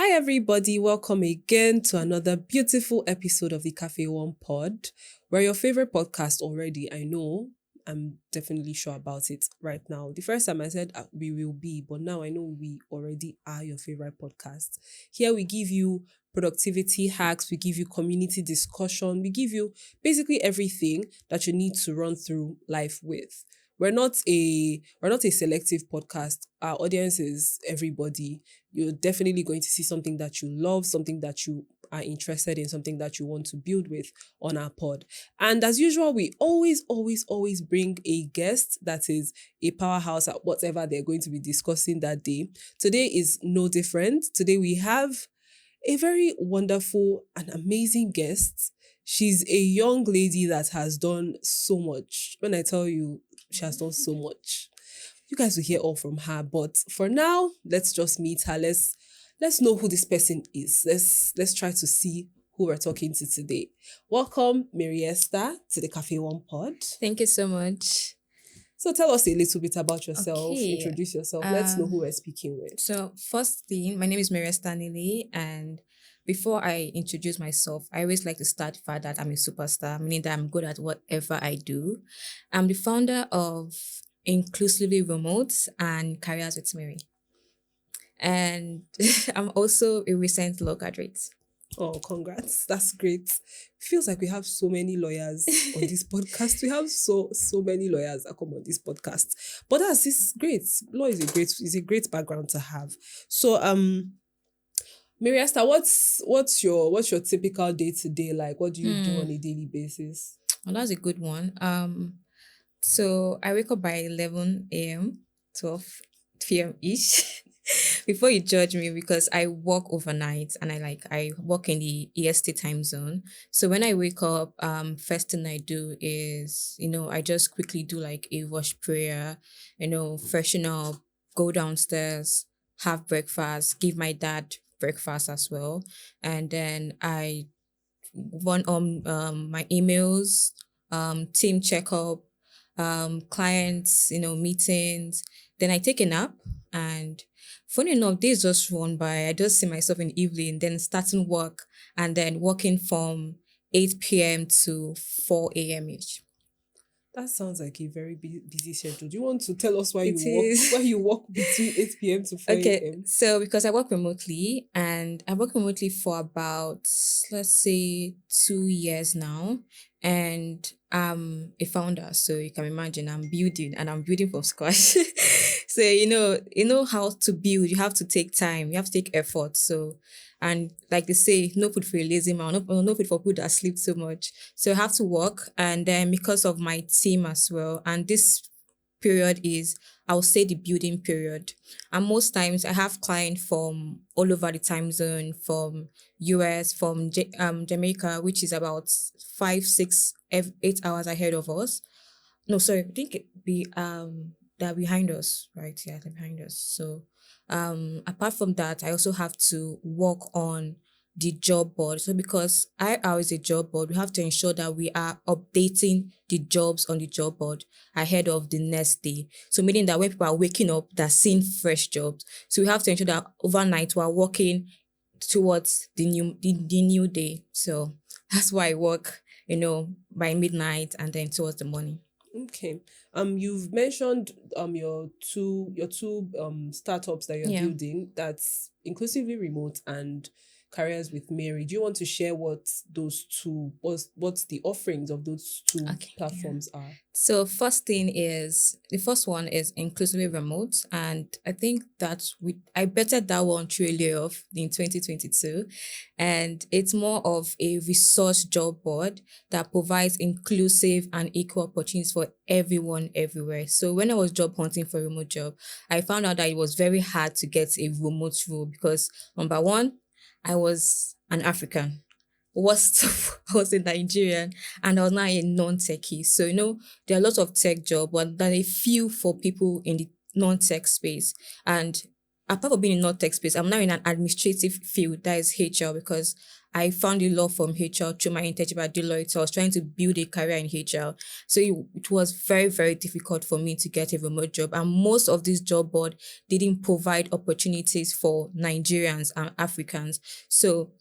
Hi, everybody. Welcome again to another beautiful episode of the Cafe One Pod. We're your favorite podcast already. I know. I'm definitely sure about it right now. The first time I said we will be, but now I know we already are your favorite podcast. Here we give you productivity hacks, we give you community discussion, we give you basically everything that you need to run through life with. We're not a selective podcast. Our audience is everybody. You're definitely going to see something that you love, something that you are interested in, something that you want to build with on our pod. And as usual, we always bring a guest that is a powerhouse at whatever they're going to be discussing that day. Today is no different. Today we have a very wonderful and amazing guest. She's a young lady that has done so much. When I tell you, she has done so much. You guys will hear all from her. But for now, let's just meet her. Let's know who this person is. Let's try to see who we're talking to today. Welcome, Mary-Esther, to the Cafe One Pod. Thank you so much. So tell us a little bit about yourself. Okay. Introduce yourself. Let's know who we're speaking with. So, firstly, my name is Mary-Esther Anele, and before I introduce myself, I always like to start by that I'm a superstar, meaning that I'm good at whatever I do. I'm the founder of Inclusively Remote and Careers with Mary. And I'm also a recent law graduate. Oh, congrats. That's great. Feels like we have so many lawyers on this podcast. We have so many lawyers that come on this podcast. But it's great. Law is a great background to have. So Mary-Esther, what's your typical day-to-day like? What do you do on a daily basis? Well, that's a good one. So I wake up by 11 a.m., 12 p.m. ish. Before you judge me, because I work overnight and I work in the EST time zone. So when I wake up, first thing I do is, I just quickly do like a wash prayer, freshen up, go downstairs, have breakfast, give my dad breakfast as well. And then I run on my emails, team checkup, clients, meetings. Then I take a nap, and funny enough, days just run by. I just see myself in the evening, then starting work, and then working from 8 p.m. to 4 a.m. each. That sounds like a very busy schedule. Do you want to tell us why It is. you work between 8 p.m. to 4 Okay, a.m.? so because I work remotely, and I work remotely for about, let's say, 2 years now, and I'm a founder, so you can imagine I'm building from scratch. So how to build. You have to take time. You have to take effort. So, and like they say, no food for a lazy man. No food for people that sleep too much. So I have to work, and then because of my team as well, and this period is, I'll say, the building period. And most times I have clients from all over the time zone, from US, from Jamaica, which is about 5, 6, 8 hours ahead of us. No, sorry, I think they're behind us, right? Yeah, they're behind us. So apart from that, I also have to work on the job board. So because I is a job board, we have to ensure that we are updating the jobs on the job board ahead of the next day. So meaning that when people are waking up, they're seeing fresh jobs. So we have to ensure that overnight we're working towards the new day. So that's why I work, by midnight and then towards the morning. Okay. You've mentioned your two startups that you're building, that's inclusively remote and Careers with Mary. Do you want to share what what's the offerings of those two platforms are? So the first one is inclusively remote, and I think that I bettered that one through a layoff in 2022, and it's more of a resource job board that provides inclusive and equal opportunities for everyone everywhere. So when I was job hunting for a remote job, I found out that it was very hard to get a remote role because number one, I was an African. I was a Nigerian, and I was now a non-techie. So, there are lots of tech jobs, but there are a few for people in the non-tech space. And apart from being in non-tech space, I'm now in an administrative field that is HR because I found a law from HR through my internship at Deloitte. So I was trying to build a career in HR. So it was very, very difficult for me to get a remote job. And most of this job board didn't provide opportunities for Nigerians and Africans. So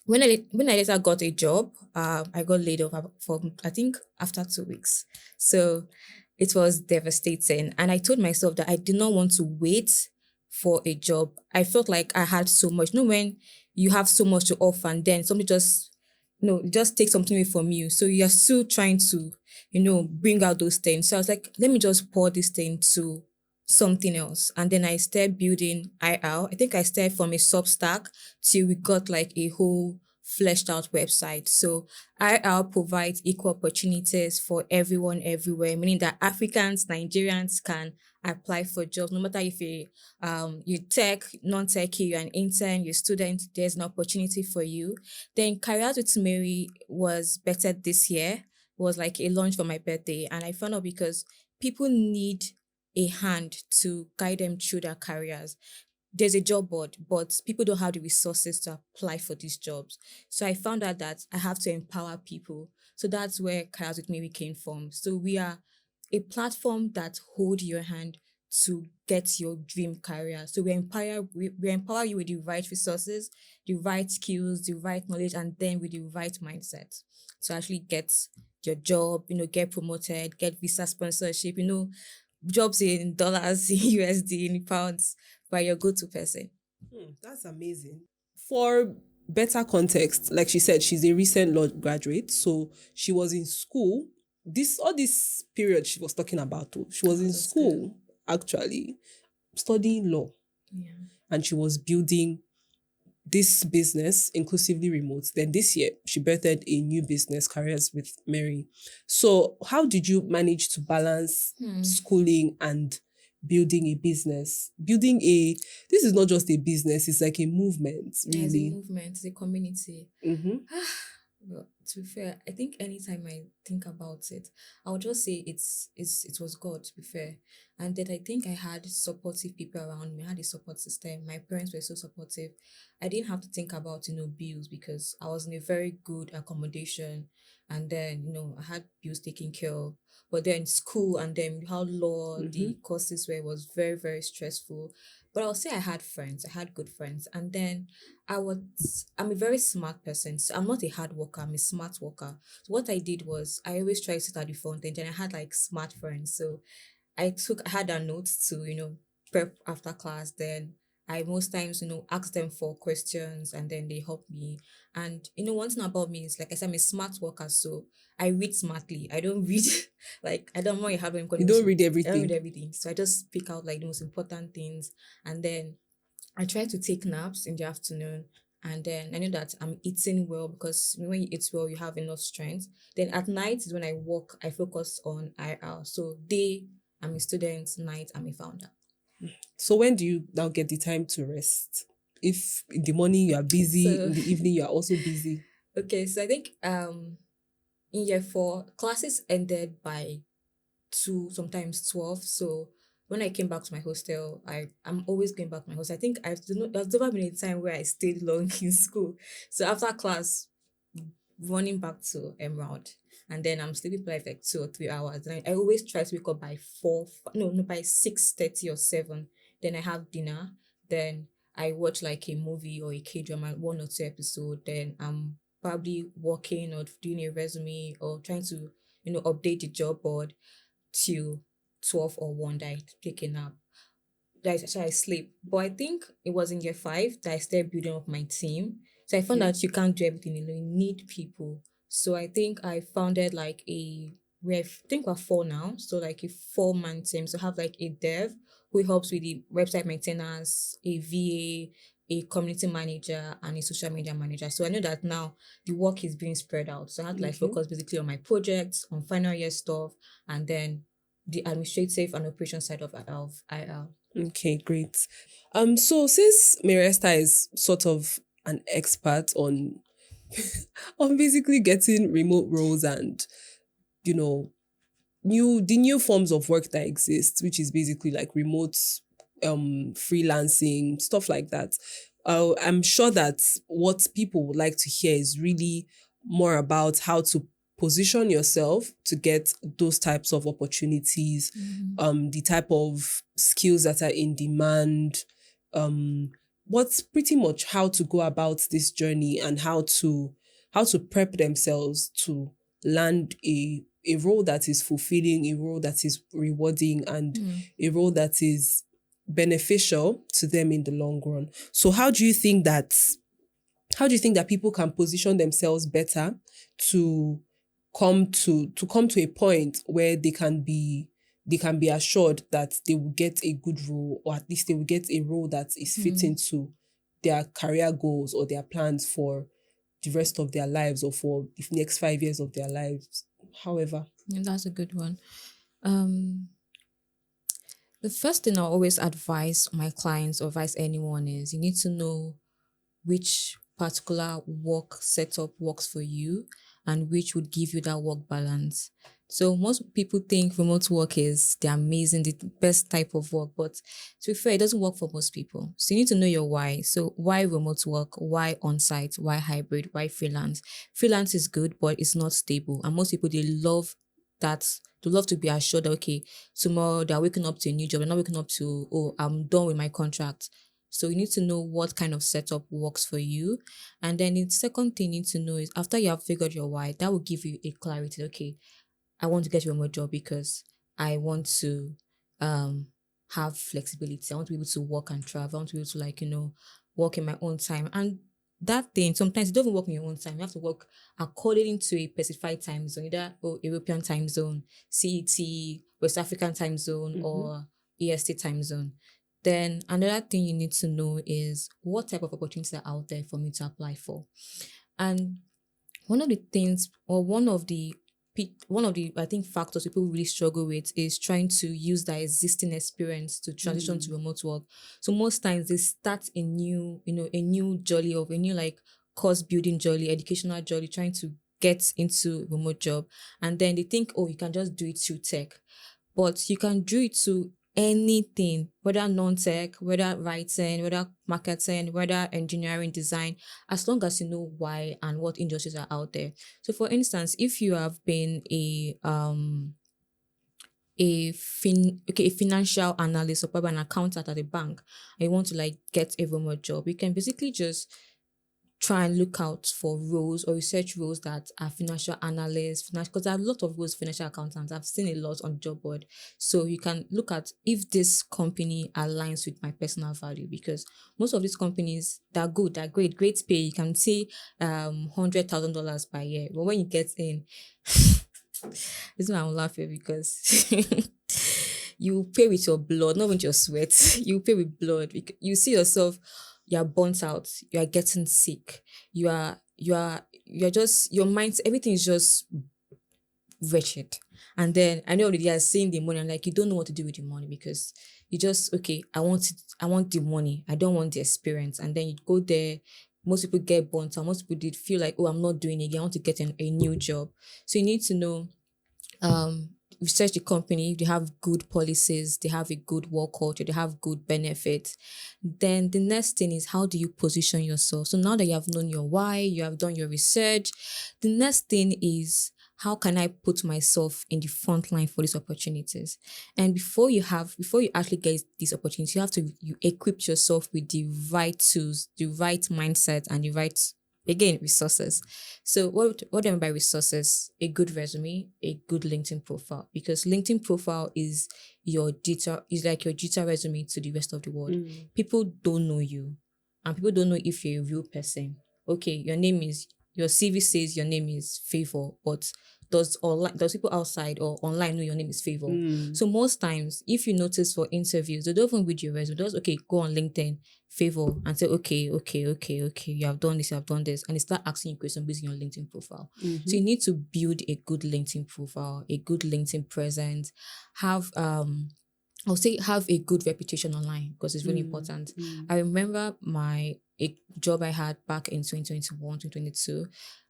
when I later got a job, I got laid off from I think after 2 weeks. So it was devastating, and I told myself that I did not want to wait for a job. I felt like I had so much. You know, when you have so much to offer, and then somebody just just take something away from you. So you're still trying to bring out those things. So I was like, let me just pour this thing to something else. And then I started building IR. I think I started from a Substack till we got like a whole fleshed out website. So IR provides equal opportunities for everyone everywhere, meaning that Africans, Nigerians can apply for jobs, no matter if you tech, non-techy, you're an intern, you're a student, there's an opportunity for you. Then Careers with Mary was better this year. Was like a launch for my birthday. And I found out because people need a hand to guide them through their careers. There's a job board, but people don't have the resources to apply for these jobs. So I found out that I have to empower people. So that's where Careers with Mary came from. So we are a platform that hold your hand to get your dream career. So we empower you with the right resources, the right skills, the right knowledge, and then with the right mindset to actually get your job, get promoted, get visa sponsorship, jobs in dollars, in USD, in pounds, by your go-to person. That's amazing. For better context, like she said, she's a recent law graduate. So she was in school. This period she was talking about, too, she was Oh, in that's good. school actually studying law, Yeah. and she was building this business inclusively remote. Then this year she birthed a new business, Careers with Mary. So how did you manage to balance Hmm. schooling and building a business? This is not just a business, it's like a movement, As a really. movement, as a community. Mm-hmm. Well, to be fair, I think anytime I think about it, I would just say it was God, to be fair. And then I think I had supportive people around me. I had a support system. My parents were so supportive. I didn't have to think about, bills because I was in a very good accommodation. And then, I had bills taken care of. But then school and then how law, Mm-hmm. the courses were was very, very stressful. But I'll say I had friends. I had good friends. And then I'm a very smart person. So I'm not a hard worker, I'm a smart worker. So what I did was I always try to sit at the front end and I had like smart friends. So I had a notes to, prep after class. Then I most times, ask them for questions and then they help me. And one thing about me is like I said, I'm a smart worker, so I read smartly. I don't read like I don't know how to You don't read I don't read everything. everything. So I just pick out like the most important things and then I try to take naps in the afternoon. And then I know that I'm eating well because when you eat well, you have enough strength. Then at night is when I work, I focus on IR. So day, I'm a student, night, I'm a founder. So when do you now get the time to rest? If in the morning you are busy, So in the evening you are also busy. okay, so I think in year four, classes ended by 2, sometimes 12. So when I came back to my hostel, I'm always going back to my hostel. I think there's never been a time where I stayed long in school. So after class, running back to Emerald, and then I'm sleeping for like 2 or 3 hours. And I always try to wake up by four, no, no, by 6:30 or 7. Then I have dinner. Then I watch like a movie or a K drama, 1 or 2 episodes. Then I'm probably working or doing a resume or trying to update the job board till 12 or 1 that I take a nap. So I sleep. But I think it was in year five that I started building up my team. So I found Okay. out you can't do everything alone. You need people. So I think I founded like I think we're four now. So like a 4-man team. So have like a dev who helps with the website maintenance, a VA, a community manager, and a social media manager. So I know that now the work is being spread out. So I had to like Okay. focus basically on my projects, on final year stuff, and then the administrative and operation side of IL. Okay, great. So since Mary-Esther is sort of an expert on on basically getting remote roles and you know new forms of work that exist, which is basically like remote freelancing, stuff like that. I'm sure that what people would like to hear is really more about how to position yourself to get those types of opportunities, Mhm. the type of skills that are in demand, um, what's pretty much how to go about this journey and how to prep themselves to land a role that is fulfilling, a role that is rewarding, and Mm. a role that is beneficial to them in the long run. So how do you think that people can position themselves better to come to a point where they can be assured that they will get a good role, or at least they will get a role that is Mm. fitting to their career goals or their plans for the rest of their lives, or for the next 5 years of their lives, however. Yeah, that's a good one. Um, the first thing I always advise my clients or advise anyone is you need to know which particular work setup works for you and which would give you that work balance. So most people think remote work is the amazing, the best type of work, but to be fair, it doesn't work for most people. So you need to know your why. So why remote work? Why on-site? Why hybrid? Why freelance? Freelance is good, but it's not stable. And most people, they love that. They love to be assured that, okay, tomorrow they're waking up to a new job. They're not waking up to, oh, I'm done with my contract. So you need to know what kind of setup works for you. And then the second thing you need to know is after you have figured your why, that will give you a clarity. Okay, I want to get a remote job because I want to um have flexibility. I want to be able to work and travel. I want to be able to work in my own time. And that thing sometimes it doesn't work in your own time. You have to work according to a specified time zone, either European time zone, CET, West African time zone, Mhm. or EST time zone. Then another thing you need to know is what type of opportunities are out there for me to apply for. And one of the things, or one of the I think factors people really struggle with is trying to use their existing experience to transition to Mm. remote work. So most times they start a new jolly of a new like course building jolly, educational jolly, trying to get into remote job, and then they think, oh, you can just do it through tech, but you can do it to anything, whether non-tech, whether writing, whether marketing, whether engineering, design, as long as you know why and what industries are out there. So for instance, if you have been a financial analyst or probably an accountant at a bank and you want to like get a remote job, you can basically just try and look out for roles or research roles that are financial analysts, because there are a lot of roles, financial accountants. I've seen a lot on the job board. So you can look at if this company aligns with my personal value, because most of these companies, they're good, they're great, great pay. You can see $100,000 per year. But when you get in, this is why I'm laughing because you pay with your blood, not with your sweat. You pay with blood. You see yourself, you are burnt out, you are getting sick, you're just your mind, everything is just wretched. And then I know that you are seeing the money and like you don't know what to do with the money because you just okay, I want the money. I don't want the experience. And then you go there. Most people get burnt out. Most people did feel like, oh, I'm not doing it again. I want to get a new job. So you need to know research the company. If they have good policies, they have a good work culture, they have good benefits. Then the next thing is how do you position yourself? So now that you have known your why, you have done your research, the next thing is how can I put myself in the front line for these opportunities? And before you actually get these opportunities, you have to you equip yourself with the right tools, the right mindset, and the right, again, resources. So what do I mean by resources? A good resume, a good LinkedIn profile, because LinkedIn profile is like your digital resume to the rest of the world. Mm. People don't know you, and people don't know if you're a real person. Okay, your CV says your name is Favor, but does people outside or online know your name is Favor? Mm. So most times, if you notice for interviews, they don't even read your resume. They just okay, go on LinkedIn, Favor, and say okay, okay, okay, okay, you have done this, you have done this, and they start asking you questions based on your LinkedIn profile. So Mhm. you need to build a good LinkedIn profile, a good LinkedIn presence, have I'll say have a good reputation online because it's really Mm. important. Mm. I remember a job I had back in 2021, 2022.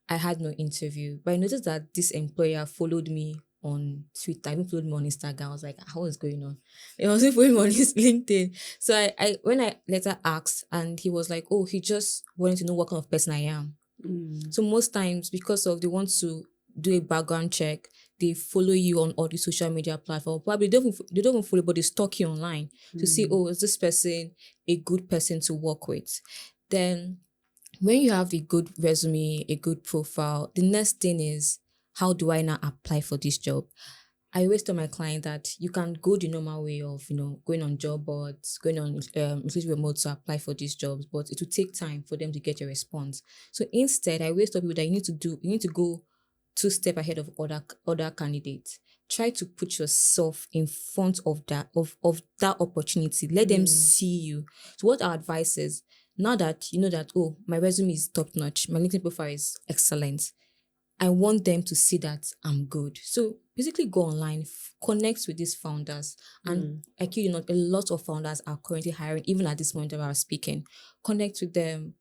I had no interview, but I noticed that this employer followed me on Twitter. He even followed me on Instagram. I was like, "Ah, what is going on?" He wasn't following me on his LinkedIn. So I when I later asked, and he was like, "Oh, he just wanted to know what kind of person I am." Mm, So most times, because of they want to do a background check, they follow you on all the social media platforms. Probably they don't even follow, but they stalk you online to see, mm, oh, is this person a good person to work with? Then when you have a good resume, a good profile, the next thing is, how do I now apply for this job? I always tell my client that you can go the normal way of, going on job boards, going on inclusive remote to apply for these jobs, but it will take time for them to get a response. So instead, I always tell people that you need to go two step ahead of other candidates. Try to put yourself in front of that opportunity. Let them mm, see you. So what our advice is, now that you know that, oh, my resume is top notch, my LinkedIn profile is excellent, I want them to see that I'm good. So basically go online, connect with these founders. And mm, I kid you not, a lot of founders are currently hiring, even at this moment that I was speaking. Connect with them.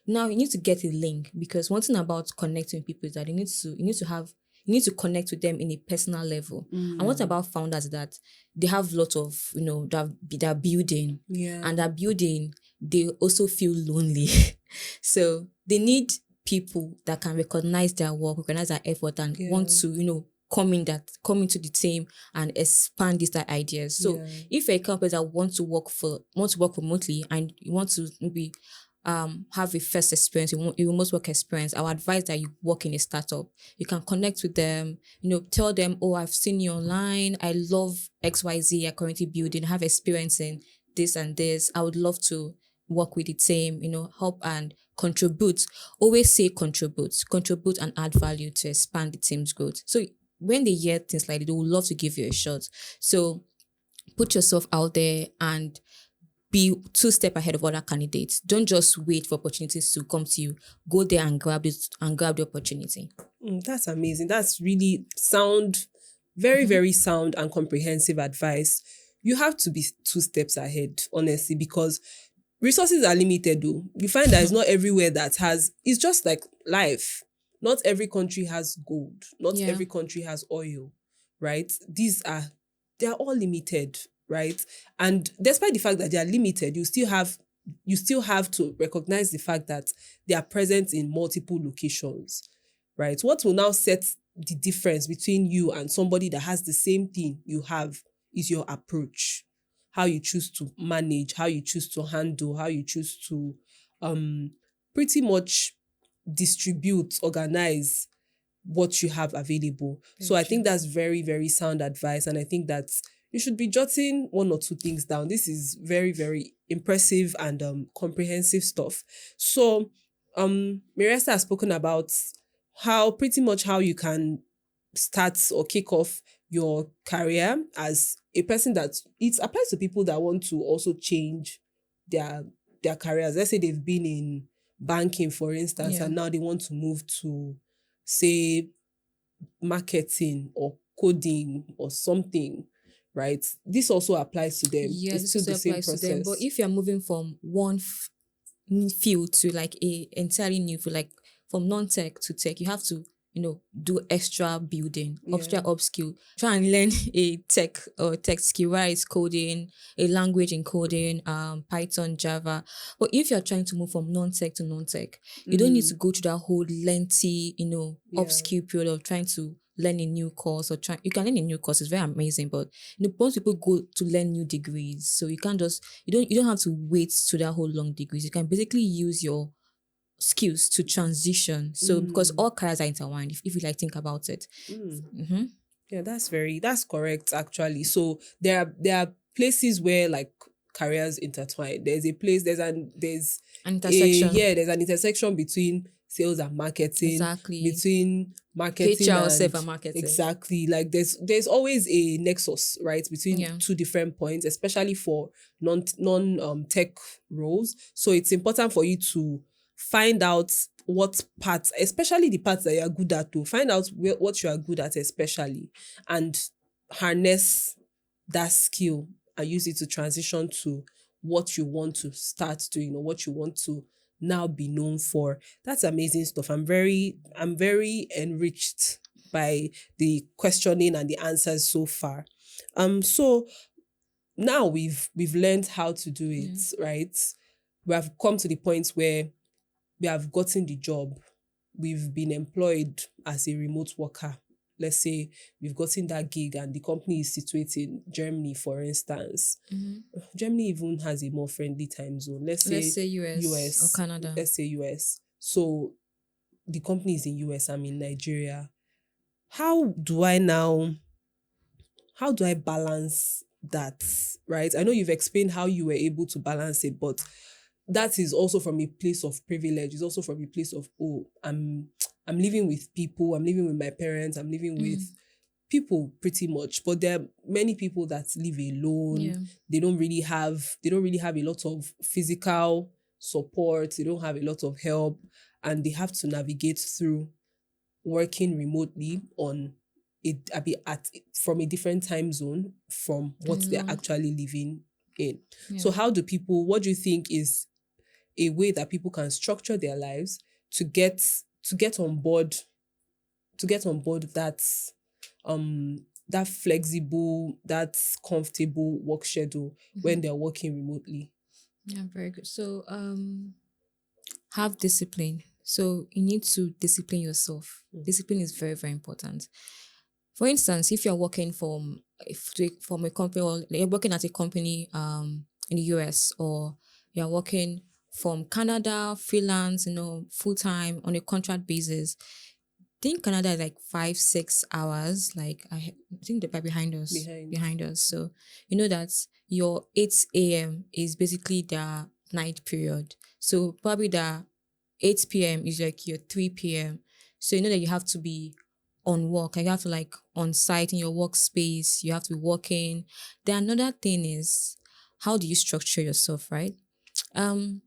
Now you need to get a link, because one thing about connecting with people is that you need to connect with them in a personal level. And what mm. about founders is that they have lots of, they're building, Yeah, and that building, they also feel lonely. So they need people that can recognize their work, recognize their effort, and want yeah, to, come into the team and expand these their ideas. So yeah. if you're a company that want to work remotely, and you want to maybe have a first experience, a remote work experience, I would advise that you work in a startup. You can connect with them, tell them, oh, I've seen you online. I love XYZ, I currently building, have experience in this and this. I would love to work with the team, help and contribute. Always say contribute and add value to expand the team's growth. So when they hear things like that, they would love to give you a shot. So put yourself out there and be two step ahead of other candidates. Don't just wait for opportunities to come to you. Go there and grab it and grab the opportunity. That's amazing. That's really sound, very, Mm-hmm. very sound and comprehensive advice. You have to be two steps ahead, honestly, because resources are limited though. You find that it's not everywhere that has, it's just like life. Not every country has gold. Not Yeah. every country has oil, right? They are all limited, right? And despite the fact that they are limited, you still have to recognize the fact that they are present in multiple locations, right? What will now set the difference between you and somebody that has the same thing you have is your approach, how you choose to manage, how you choose to handle, how you choose to um pretty much distribute, organize what you have available. So Very I think true. that's very, very sound advice. And I think that you should be jotting one or two things down. This is very, very impressive and comprehensive stuff. So Mary-Esther has spoken about how pretty much how you can start or kick off your career as a person that it applies to people that want to also change their their careers. Let's say they've been in banking, for instance, Yeah. and now they want to move to say marketing or coding or something, right? This also applies to them. Yeah, It's this still the also same applies to them. But process. if you're moving from one field to like a entirely new field, like from non-tech to tech, you have to, do extra building, extra Yeah. upskill, try and learn a tech or tech skill, whether it's coding, a language in coding, Python, Java. But if you're trying to move from non-tech to non-tech, you don't need to Mm, go through that whole lengthy, yeah. upskill period of trying to learn a new course, or try you can learn a new course. It's very amazing, but most people go to learn new degrees, so you can't just you don't have to wait to that whole long degrees. You can basically use your skills to transition. So because Mm, all careers are intertwined, if you like think about it. mm. Mm-hmm. Yeah, that's correct actually. So there are places where like careers intertwine. An a intersection. yeah, there's an intersection between sales and marketing, Exactly. between marketing HR, self and and marketing. exactly, like there's always a nexus, right, between Yeah. two different points, especially for non tech roles. So it's important for you to find out what parts, especially the parts that you are good at, to find out what you are good at, especially, and harness that skill and use it to transition to what you want to start doing or what you want to now be known for. That's amazing stuff. I'm very enriched by the questioning and the answers so far. So now we've learned how to do Yeah. it, right? We have come to the point where we have gotten the job. We've been employed as a remote worker. Let's say we've gotten that gig and the company is situated in Germany, for instance. Mm-hmm. Germany even has a more friendly time zone. Let's Let's say say US or US. Canada. Let's say US. So the company is in US, I'm in Nigeria. How do I now, how do I balance that? Right? I know you've explained how you were able to balance it, but that is also from a place of privilege. It's also from a place of, oh, I'm living with people, I'm living with my parents, I'm living with Mm. people pretty much. But there are many people that live alone. Yeah. They don't really have a lot of physical support, they don't have a lot of help, and they have to navigate through working remotely on it a bit at from a different time zone from what they're Alone. actually living in. Yeah. So what do you think is a way that people can structure their lives to get on board that that flexible, that comfortable work schedule when Mm-hmm. they're working remotely? Yeah, very good. So have discipline. So you need to discipline yourself. Discipline is very, very important. For instance, if you're working from a company, or you're working at a company in the US, or you're working from Canada, freelance, full time on a contract basis, think Canada is like 5-6 hours. Like I think they're behind us, Behind. behind us. So you know that your 8 a.m. is basically the night period. So probably the 8 p.m. is like your 3 p.m. So you know that you have to be on work. Like you have to like on site in your workspace. You have to be working. Then another thing is, how do you structure yourself, right? Um,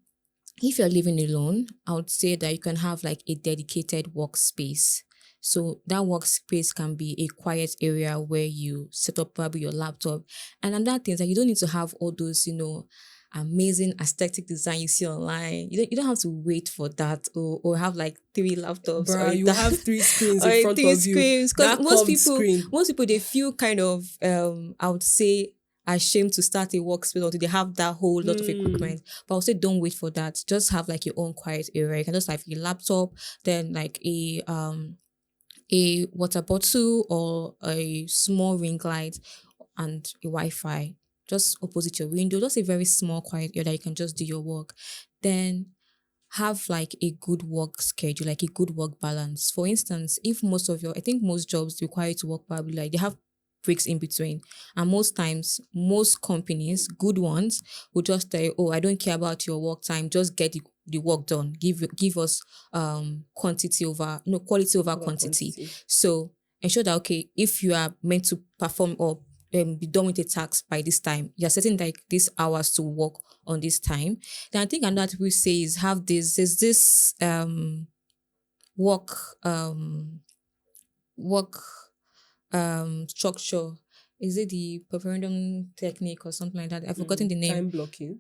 if you're living alone, I would say that you can have like a dedicated workspace. So that workspace can be a quiet area where you set up probably your laptop. And another thing is that you don't need to have all those, amazing aesthetic design you see online. You don't have to wait for that, or have like three laptops or Bruh, you have three screens or in front three of you. screens. Because That curved screen. most people they feel kind of I would say ashamed to start a workspace or do they have that whole lot of equipment. But I'll say don't wait for that. Just have like your own quiet area. You can just have a laptop, then like a water bottle or a small ring light and a Wi-Fi. Just opposite your window. Just a very small quiet area that you can just do your work. Then have like a good work schedule, like a good work balance. For instance, if I think most jobs require you to work probably like they have breaks in between. And most times, most companies, good ones, will just tell you, oh, I don't care about your work time, just get the work done. Give us quantity over no quality over Over quantity. quantity. So ensure that okay, if you are meant to perform or be done with a task by this time, you're setting like these hours to work on this time. Then I think another thing we say is have this work work structure. Is it the Preparandum technique or something like that? I've forgotten the name. Time blocking.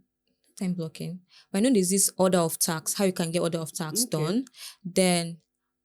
Time blocking. But I know there's this order of tasks, how you can get order of tasks Okay. done. Then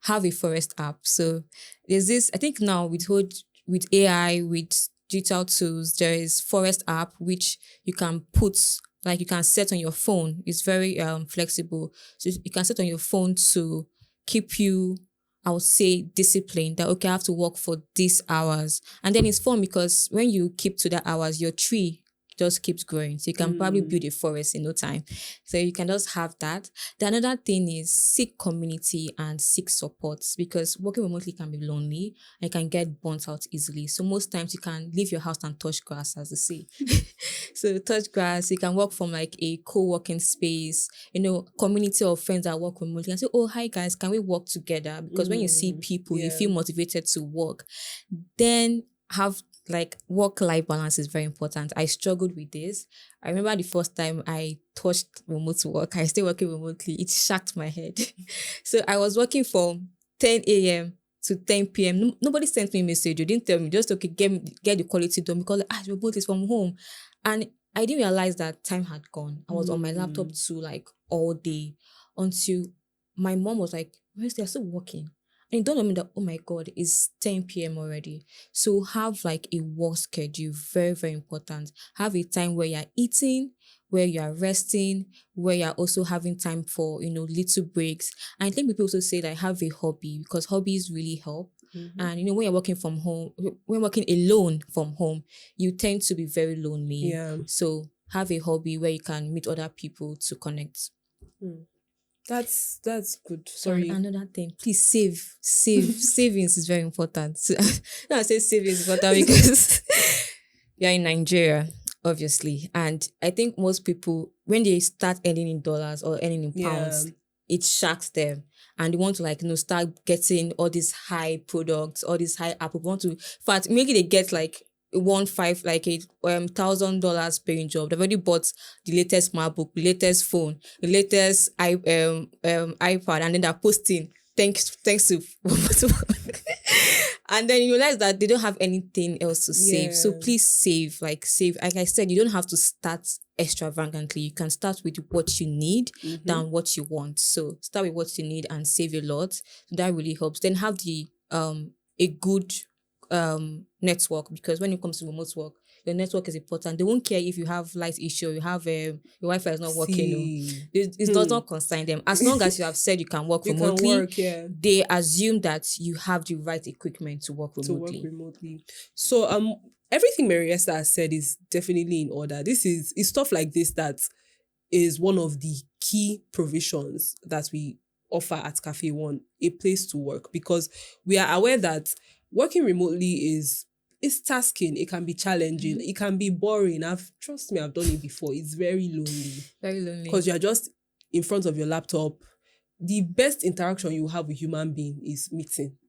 have a forest app. So there's this, I think now with AI, with digital tools, there is forest app which you can put like you can set on your phone. It's very flexible. So you can set on your phone to keep you, I would say, disciplined that okay, I have to work for these hours. And then it's fun because when you keep to the hours, your tree just keeps growing. So you can probably build a forest in no time. So you can just have that. The another thing is seek community and seek support because working remotely can be lonely and you can get burnt out easily. So most times you can leave your house and touch grass, as they say. So touch grass, you can work from like a co-working space, community of friends that work remotely and say, oh, hi guys, can we work together? Because when you see people, you Yeah. feel motivated to work. Then have like work-life balance is very important. I struggled with this. I remember the first time I touched remote work, I still working remotely. It shocked my head. So I was working from 10 a.m. to 10 p.m. Nobody sent me a message. You didn't tell me. Just okay, get the quality done because remote is from home. And I didn't realize that time had gone. I was on my laptop too, like all day until my mom was like, "Where's they are still working?" And it dawned on me that, oh my God, it's 10 p.m. already. So have like a work schedule, very, very important. Have a time where you're eating, where you are resting, where you're also having time for, little breaks. And I think people also say that have a hobby because hobbies really help. Mm-hmm. And when you're working from home, when working alone from home, you tend to be very lonely. Yeah. So have a hobby where you can meet other people to connect. Mm. That's good. So Sorry. another thing, please save. Savings is very important. So, no, I say savings is important because you're in Nigeria, obviously, and I think most people when they start earning in dollars or earning in Yeah. pounds, it shocks them, and they want to like start getting all these high products, all these high Apple. Want to, in fact, maybe they get like 1.5 like a $1,000 paying job. They've already bought the latest MacBook, the latest phone, the latest iPad, and then they're posting thanks to and then you realize that they don't have anything else to save. So Yeah. please save, like save. Like I said, you don't have to start extravagantly. You can start with what you need Mm-hmm. than what you want. So start with what you need and save a lot. So that really helps. Then have the a good network, because when it comes to remote work, the network is important. They won't care if you have light issue, you have your Wi-Fi is not working. No, See. it does not concern them. As long as you have said you can work You can remotely, work, yeah, they assume that you have the right equipment to work to work remotely. remotely. So everything Mary-Esther has said is definitely in order. This is stuff like this that is one of the key provisions that we offer at Cafe One, a place to work, because we are aware that working remotely is tasking. It can be challenging. It can be boring. Trust me, I've done it before. It's very lonely Very lonely. because you're just in front of your laptop. The best interaction you have with human being is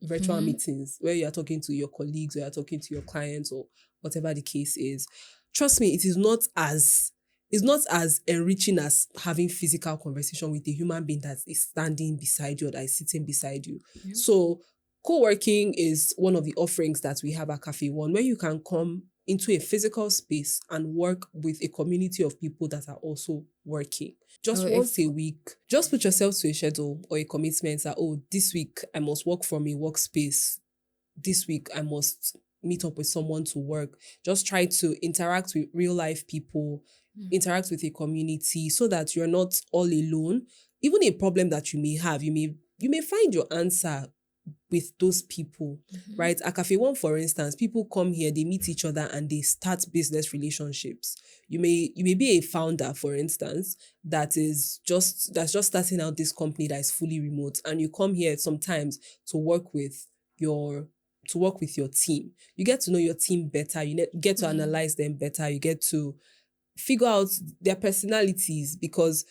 virtual meetings, where you're talking to your colleagues, or you're talking to your clients, or whatever the case is. Trust me, it's not as enriching as having physical conversation with a human being that is standing beside you or that is sitting beside you. Yeah. So co-working is one of the offerings that we have at Cafe One, where you can come into a physical space and work with a community of people that are also working. Just Or once if a week, just put yourself to a schedule or a commitment that, oh, this week I must work from a workspace. This week I must meet up with someone to work. Just try to interact with real life people, interact with a community so that you're not all alone. Even a problem that you may have, you may find your answer with those people, right? At Cafe One, for instance, people come here, they meet each other and they start business relationships. You may be a founder, for instance, that's just starting out this company that is fully remote, and you come here sometimes to work with your team. You get to know your team better. You get to analyze them better. You get to figure out their personalities, because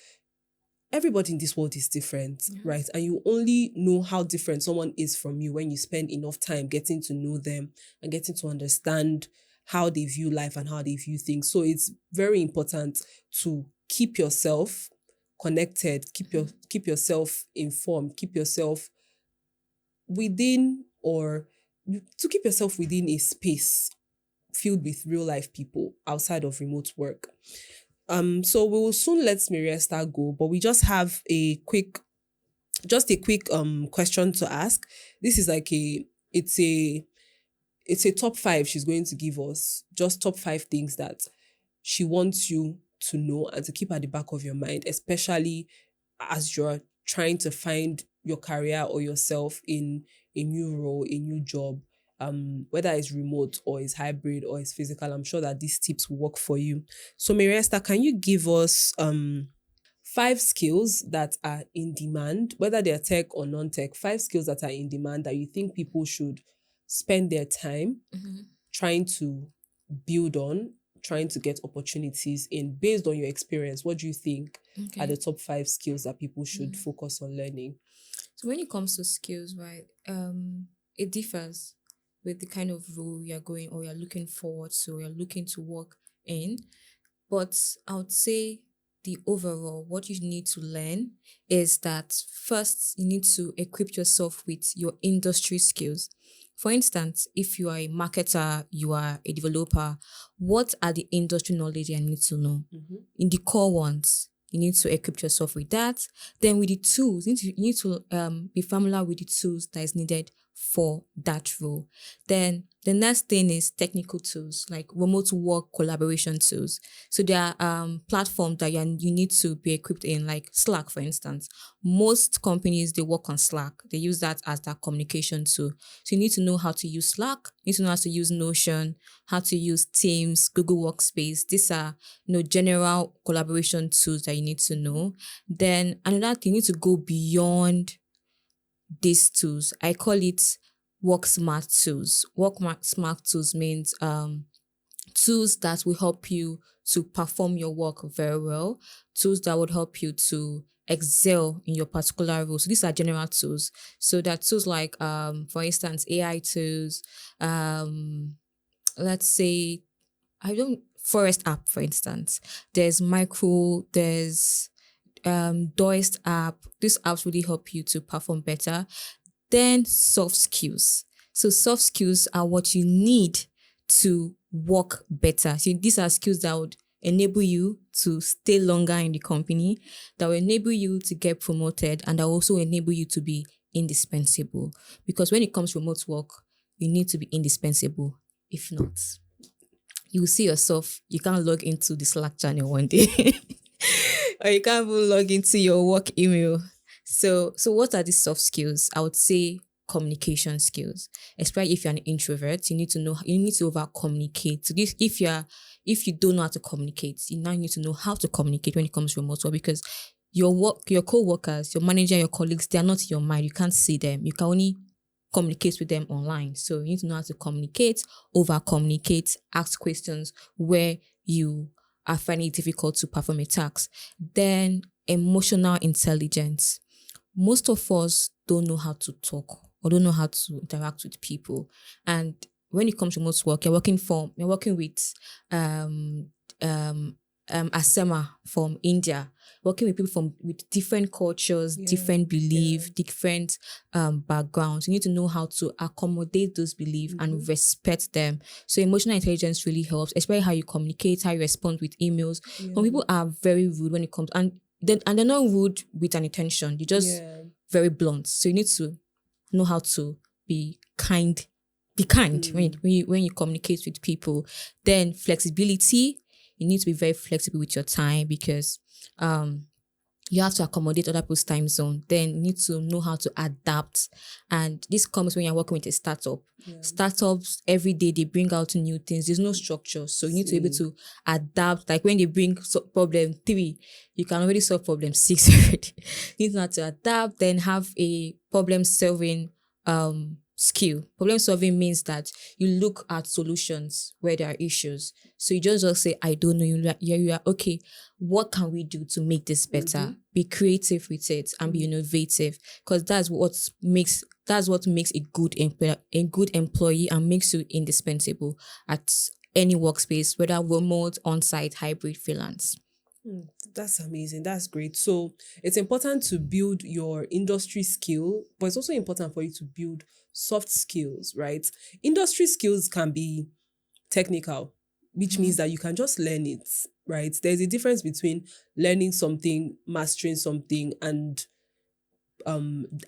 everybody in this world is different, right? And you only know how different someone is from you when you spend enough time getting to know them and getting to understand how they view life and how they view things. So it's very important to keep yourself connected, keep yourself informed, keep yourself within or to keep yourself within a space filled with real life people outside of remote work. So we will soon let Mary-Esther go, but we just have a quick question to ask. This is like it's a top five she's going to give us. Just top five things that she wants you to know and to keep at the back of your mind, especially as you're trying to find your career or yourself in a new role, a new job, whether it's remote or it's hybrid or it's physical. I'm sure that these tips will work for you. So, Mary-Esther, can you give us five skills that are in demand, whether they're tech or non-tech, five skills that are in demand that you think people should spend their time trying to build on, trying to get opportunities in, based on your experience? What do you think are the top five skills that people should focus on learning? So when it comes to skills, right, it differs with the kind of role you're going or you're looking forward to, you're looking to work in. But I would say the overall, what you need to learn is that first you need to equip yourself with your industry skills. For instance, if you are a marketer, you are a developer, what are the industry knowledge I need to know? In the core ones, You need to equip yourself with that. Then with the tools, you need to be familiar with the tools that is needed for that role. Then the next thing is technical tools like remote work collaboration tools. So there are platforms that you need to be equipped in, like Slack, for instance. Most companies, they work on Slack. They use that as their communication tool. So you need to know how to use Slack. You need to know how to use Notion, how to use Teams, Google Workspace. These are general collaboration tools that you need to know. Then another thing, you need to go beyond these tools. I call it work smart tools. Smart tools means tools that will help you to perform your work very well, tools that would help you to excel in your particular role. So these are general tools. So that tools like for instance AI tools, let's say I don't Forest app, for instance. There's Doist app. These apps really help you to perform better. Then soft skills. So soft skills are what you need to work better. So these are skills that would enable you to stay longer in the company, that will enable you to get promoted, and that will also enable you to be indispensable. Because when it comes to remote work, you need to be indispensable. If not, you will see yourself, you can't log into the Slack channel one day. Or you can't even log into your work email. So what are these soft skills? I would say communication skills. Especially if you're an introvert, you need to over communicate. So this, if you don't know how to communicate, you now need to know how to communicate when it comes to remote work, because your co-workers, your manager, your colleagues, they are not in your mind. You can't see them. You can only communicate with them online. So you need to know how to communicate, over communicate, ask questions where you are finding it difficult to perform a task. Then emotional intelligence. Most of us don't know how to talk or don't know how to interact with people. And when it comes to remote work, you're working with Asema from India, working with people with different cultures, different beliefs, different backgrounds. You need to know how to accommodate those beliefs and respect them. So emotional intelligence really helps, especially how you communicate, how you respond with emails. Some people are very rude when it comes, and they're not rude with an intention. You're just very blunt. So you need to know how to be kind. Be kind when you communicate with people. Then flexibility. You need to be very flexible with your time, because you have to accommodate other people's time zone. Then you need to know how to adapt. And this comes when you're working with a startup. Startups, every day they bring out new things. There's no structure. So you need to be able to adapt. Like when they bring problem 3, you can already solve problem 6 already. You need to know how to adapt, then have a problem solving skill. Problem solving means that you look at solutions where there are issues. So you just say, I don't know. You are okay. What can we do to make this better? Be creative with it and be innovative, because that's what makes a good employee and makes you indispensable at any workspace, whether remote, on-site, hybrid, freelance. That's amazing. That's great. So it's important to build your industry skill, but it's also important for you to build soft skills, right? Industry skills can be technical, which means that you can just learn it, right? There's a difference between learning something, mastering something, and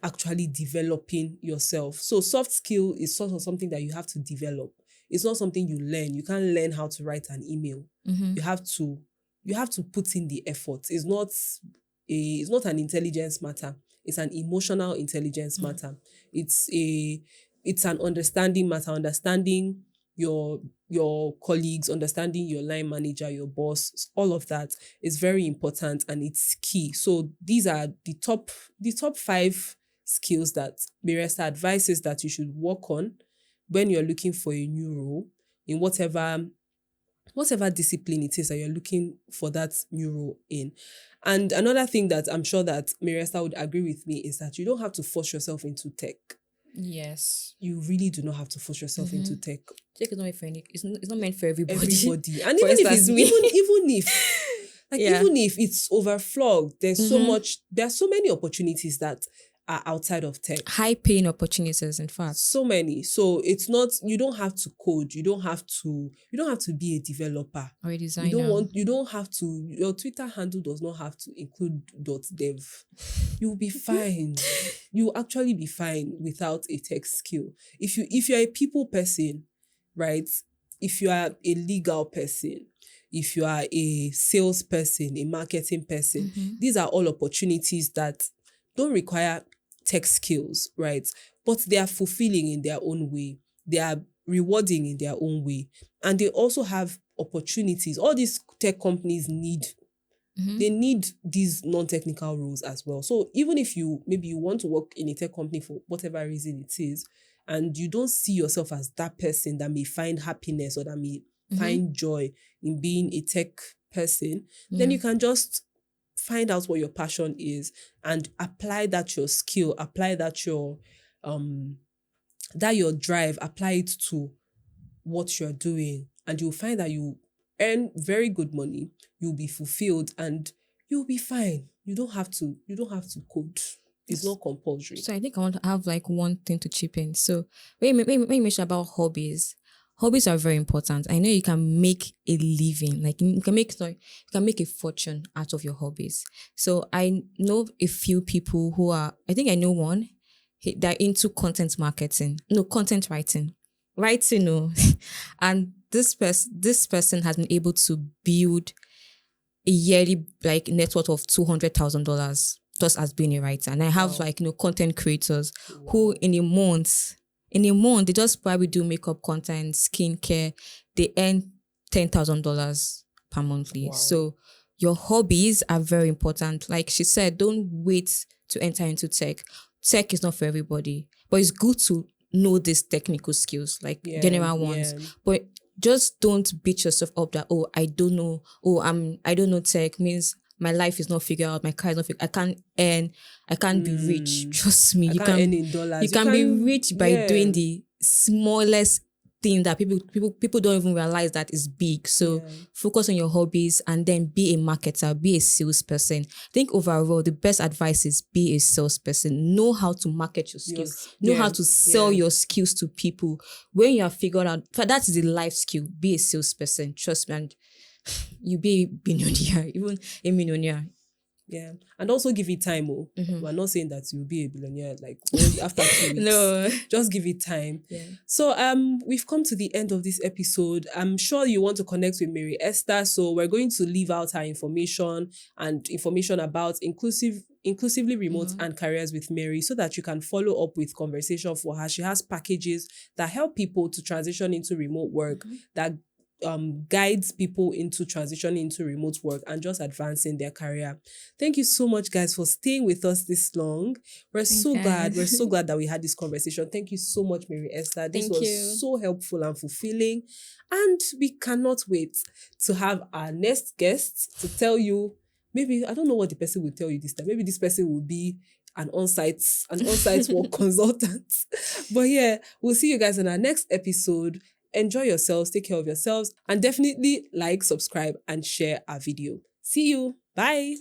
actually developing yourself. So soft skill is sort of something that you have to develop. It's not something you learn. You can't learn how to write an email. You have to put in the effort. It's not an intelligence matter. It's an emotional intelligence matter. It's an understanding matter. Understanding your colleagues, understanding your line manager, your boss, all of that is very important and it's key. So these are the top 5 skills that Mary-Esther advises that you should work on when you're looking for a new role in whatever discipline it is that you're looking for that new role in. And another thing that I'm sure that Mary-Esther would agree with me is that you don't have to force yourself into tech. Yes. You really do not have to force yourself into tech. Tech is not meant for it's not meant for everybody. And even if it's overflogged, there's so many opportunities that are outside of tech. High paying opportunities, in fact. So many. So it's not, you don't have to code, you don't have to be a developer. Or a designer. You don't have to, your Twitter handle does not have to include .dev. You'll be fine. You'll actually be fine without a tech skill. If you're a people person, right? If you are a legal person, if you are a sales person, a marketing person, these are all opportunities that don't require tech skills, right? But they are fulfilling in their own way. They are rewarding in their own way. And they also have opportunities. All these tech companies need, they need these non-technical roles as well. So even if maybe you want to work in a tech company for whatever reason it is, and you don't see yourself as that person that may find happiness or that may find joy in being a tech person, then you can just find out what your passion is and apply that your skill, apply that your drive, apply it to what you're doing, and you'll find that you earn very good money, you'll be fulfilled, and you'll be fine. You don't have to code. It's not compulsory. So I think I want to have like one thing to chip in. So when you mention about hobbies are very important. I know you can make a living, like you can make a fortune out of your hobbies. So I know a few people who are, I think I know one, they're into content writing. No. And this person has been able to build a yearly like net worth of $200,000 just as being a writer. And I have content creators who in a month they just probably do makeup content, skincare, they earn $10,000 per monthly. Wow. So your hobbies are very important. Like she said, don't wait to enter into tech. Tech is not for everybody, but it's good to know these technical skills, like general ones. But just don't beat yourself up that, I don't know. I don't know tech means my life is not figured out. My car is not figured. I can't be rich. Trust me. You can earn in dollars. You can be rich by doing the smallest thing that people don't even realize that is big. So focus on your hobbies and then be a marketer, be a salesperson. I think overall the best advice is be a salesperson. Know how to market your skills. Know how to sell your skills to people. When you have figured out that is a life skill, be a salesperson. Trust me, and you be a billionaire, even a millionaire. Yeah. And also give it time. We're not saying that you'll be a billionaire like after 2 weeks. No. Just give it time. Yeah. So we've come to the end of this episode. I'm sure you want to connect with Mary-Esther. So we're going to leave out her information and information about inclusively remote and careers with Mary so that you can follow up with conversation for her. She has packages that help people to transition into remote work, that guides people into transitioning into remote work and just advancing their career. Thank you so much, guys, for staying with us this long. We're so glad that we had this conversation. Thank you so much, Mary-Esther. This was so helpful and fulfilling. And we cannot wait to have our next guest to tell you, maybe, I don't know what the person will tell you this time. Maybe this person will be an on-site work consultant. But yeah, we'll see you guys in our next episode. Enjoy yourselves, take care of yourselves, and definitely like, subscribe, and share our video. See you. Bye.